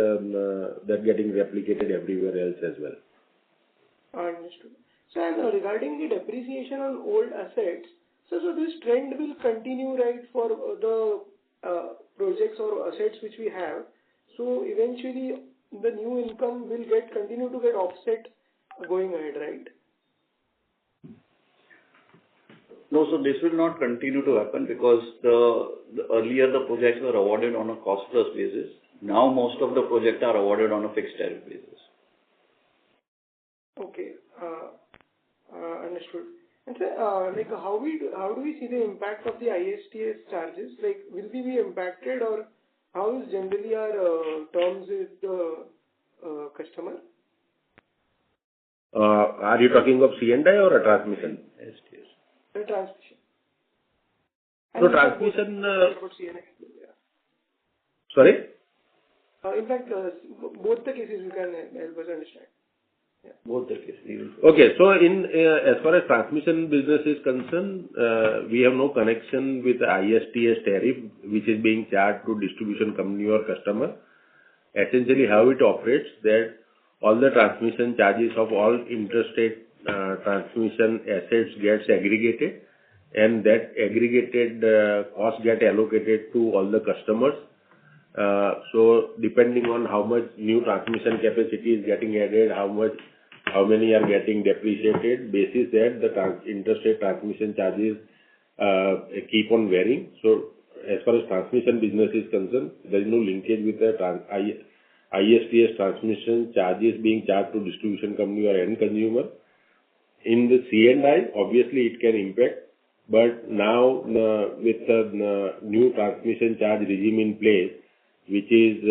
getting replicated everywhere else as well. Understood. So, and regarding the depreciation on old assets, so this trend will continue, right, for the projects or assets which we have. So eventually, the new income will continue to get offset going ahead, right? No, so this will not continue to happen, because earlier the projects were awarded on a cost plus basis. Now most of the projects are awarded on a fixed tariff basis. Okay, understood. And sir, like how do we see the impact of the ISTS charges? Like, will we be impacted, or how is generally our terms with the customer? Are you talking of C&I or a transmission? ISTS. the transmission. So transmission. About CNI. Yeah. Sorry. In fact, both the cases you can help us understand. Yeah. Both the cases. Okay. So as far as transmission business is concerned, we have no connection with the ISTS tariff, which is being charged to distribution company or customer. Essentially, how it operates, that all the transmission charges of all interstate transmission assets gets aggregated, and that aggregated cost get allocated to all the customers. So depending on how much new transmission capacity is getting added, how many are getting depreciated, basis that the interstate transmission charges keep on varying. So as far as transmission business is concerned, there is no linkage with the ISTS transmission charges being charged to distribution company or end consumer. In the C&I, obviously it can impact, but now with the new transmission charge regime in place, which is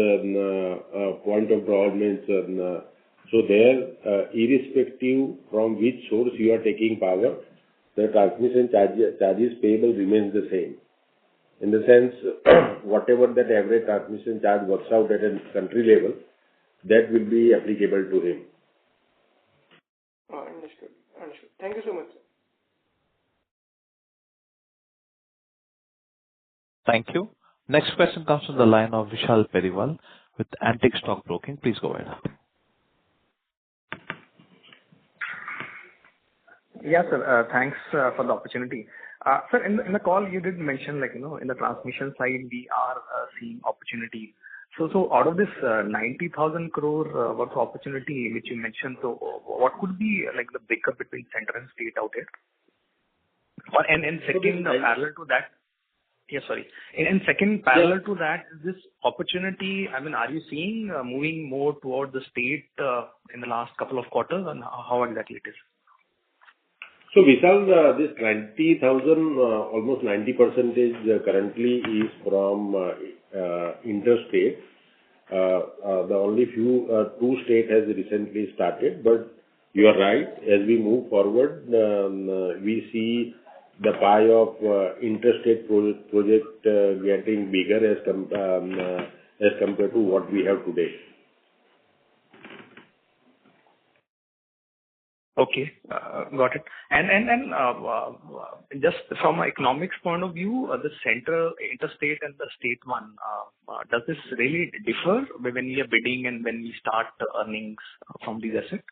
point of draw means, so there, irrespective from which source you are taking power, the transmission charges payable remains the same. In the sense, whatever that average transmission charge works out at a country level, that will be applicable to him. Understood. Understood. Thank you so much, sir. Thank you. Next question comes from the line of Vishal Periwal with Antique Stock Broking. Please go ahead. Yeah, sir. Thanks for the opportunity. Sir, in the call, you did mention, in the transmission side, we are seeing opportunity. So out of this 90,000 crore worth of opportunity which you mentioned, so what could be the breakup between center and state out here? And second, parallel to that, yeah, sorry. And second, parallel to that, is this opportunity, are you seeing moving more toward the state in the last couple of quarters, and how exactly it is? So Vishal, this 90,000, almost 90% currently is from interstate. The only two state has recently started, but you are right. As we move forward, we see the pie of interstate project getting bigger as compared to what we have today. Okay, got it. And just from an economics point of view, the central, interstate, and the state one, does this really differ when we are bidding and when we start earnings from these assets?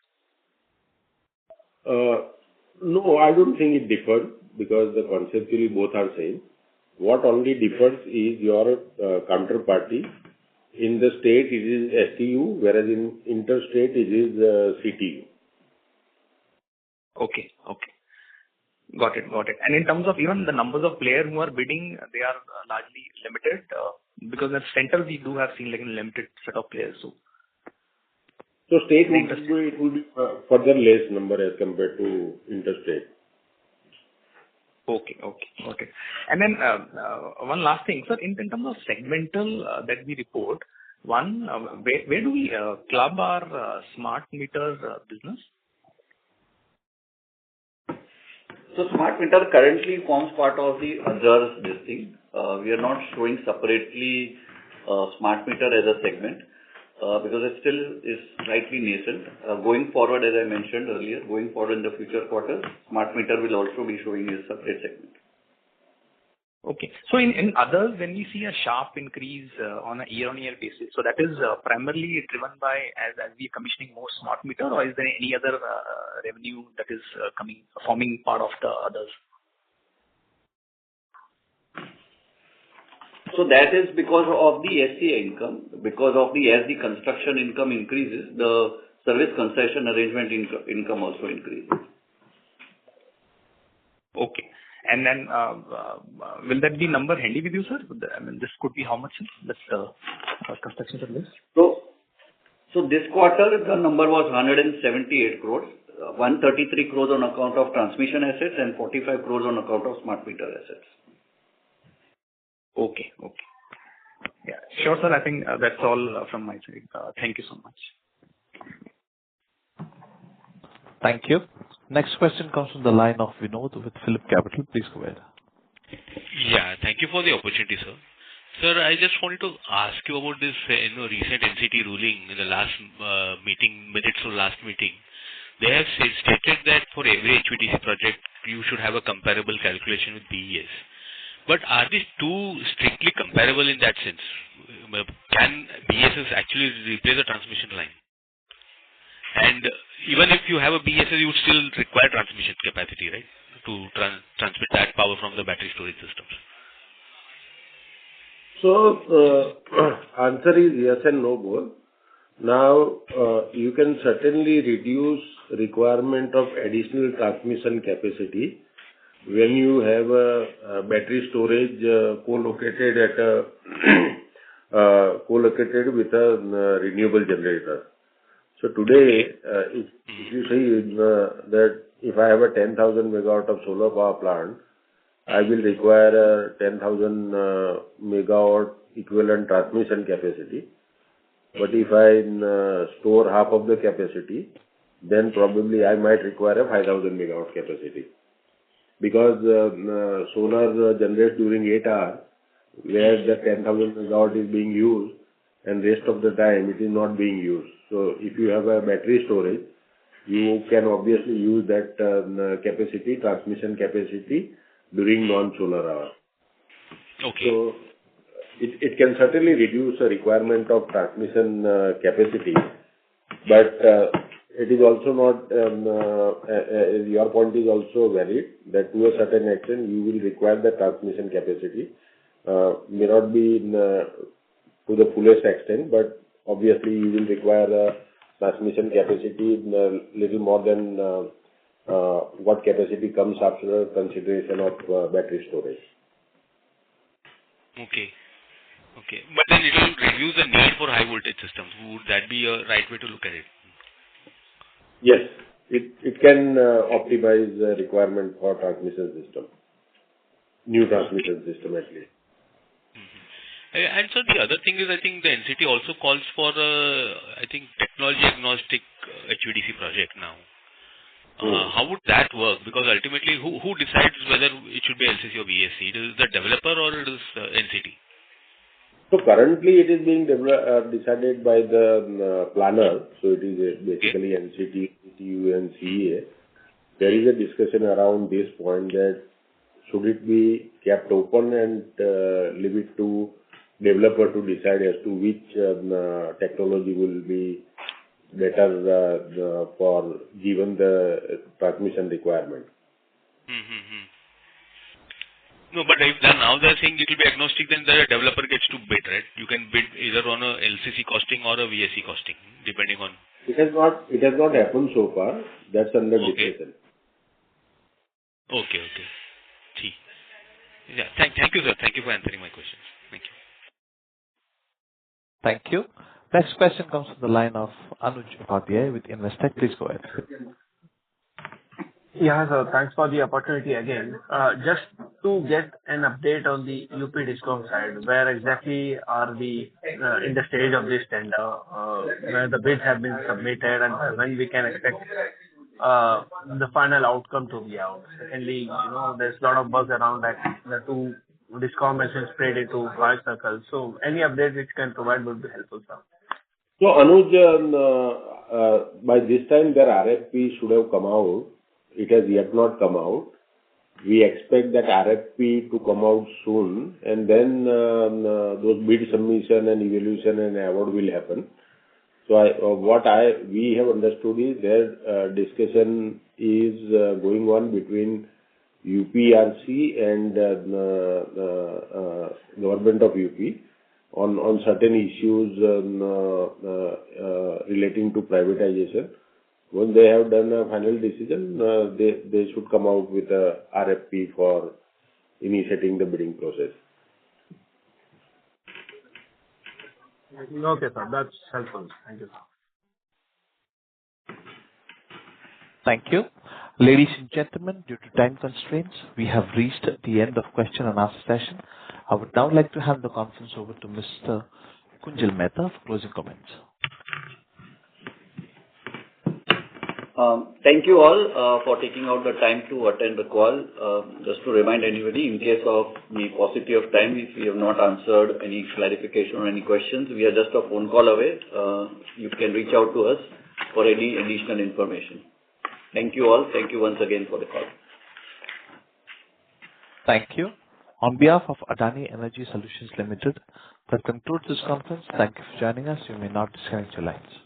No, I don't think it differs, because the conceptually both are same. What only differs is your counterparty. In the state, it is STU, whereas in interstate, it is CTU. Okay. Got it. And in terms of even the numbers of players who are bidding, they are largely limited, because at center we do have seen a limited set of players. So state it will be further less number as compared to interstate. Okay. And then one last thing, sir, in terms of segmental that we report, one, where do we club our smart meter business? So smart meter currently forms part of the others listing. We are not showing separately smart meter as a segment because it still is slightly nascent. Going forward, as I mentioned earlier, going forward in the future quarters, smart meter will also be showing a separate segment. Okay. So in others, when we see a sharp increase on a year-on-year basis, so that is primarily driven by as we are commissioning more smart meter, or is there any other revenue that is forming part of the others? So that is because of the SCA income, because of as the construction income increases, the service concession arrangement income also increases. Okay. And then, will that be number handy with you, sir? This could be how much, this construction service? So this quarter, the number was 178 crores, 133 crores on account of transmission assets and 45 crores on account of smart meter assets. Okay. Yeah, sure, sir. I think that's all from my side. Thank you so much. Thank you. Next question comes from the line of Vinod with Phillip Capital. Please go ahead. Yeah, thank you for the opportunity, sir. Sir, I just wanted to ask you about this recent NCT ruling in the last minutes of last meeting. They have stated that for every HVDC project, you should have a comparable calculation with BES. But are these two strictly comparable in that sense? Can BESS actually replace the transmission line? And even if you have a BESS, you would still require transmission capacity, right? To transmit that power from the battery storage systems. So, answer is yes and no both. Now, you can certainly reduce requirement of additional transmission capacity when you have a battery storage co-located with a renewable generator. So today, if you see that if I have a 10,000 megawatt of solar power plant, I will require a 10,000 megawatt equivalent transmission capacity. But if I store half of the capacity, then probably I might require a 5,000 megawatt capacity. Because solar generates during 8 hours, where the 10,000 megawatt is being used, and rest of the time it is not being used. So if you have a battery storage, you can obviously use that capacity, transmission capacity, during non-solar hours. Okay. So it can certainly reduce the requirement of transmission capacity, but it is also not, your point is also valid, that to a certain extent you will require the transmission capacity. May not be to the fullest extent, but obviously you will require a transmission capacity little more than what capacity comes after consideration of battery storage. Okay. Okay. But then it will reduce the need for high voltage systems. Would that be a right way to look at it? Yes. It can optimize the requirement for transmission system. New transmission system at least. And so the other thing is, I think the NCT also calls for technology agnostic HVDC project now. How would that work? Because ultimately, who decides whether it should be LCC or VSC? It is the developer or it is NCT? So currently it is being decided by the planner. So it is basically NCT, CTU and CEA. There is a discussion around this point that should it be kept open and leave it to developer to decide as to which technology will be better for given the transmission requirement. No, but if now they're saying it will be agnostic, then the developer gets to bid, right? You can bid either on a LCC costing or a VSC costing, depending on. It has not happened so far. That's under discussion. Okay. Yeah. Thank you, sir. Thank you for answering my questions. Thank you. Thank you. Next question comes from the line of Anuj Upadhyay with Investec. Please go ahead. Yeah, sir. Thanks for the opportunity again. Just to get an update on the UP Discom side, where exactly are we in the stage of this tender, where the bids have been submitted, and when we can expect the final outcome to be out. Secondly, there's a lot of buzz around that the two Discom has been spread into 5 circles. So any update which can provide would be helpful, sir. So Anuj, by this time their RFP should have come out. It has yet not come out. We expect that RFP to come out soon, and then those bid submission and evaluation and award will happen. So we have understood is their discussion is going on between UPRC and government of UP on certain issues relating to privatization. When they have done a final decision, they should come out with a RFP for initiating the bidding process. Okay, sir. That's helpful. Thank you, sir. Thank you. Ladies and gentlemen, due to time constraints, we have reached the end of question and answer session. I would now like to hand the conference over to Mr. Kunjal Mehta for closing comments. Thank you all for taking out the time to attend the call. Just to remind anybody, in case of the paucity of time, if we have not answered any clarification or any questions, we are just a phone call away. You can reach out to us for any additional information. Thank you all. Thank you once again for the call. Thank you. On behalf of Adani Energy Solutions Limited, that concludes this conference. Thank you for joining us. You may now disconnect your lines.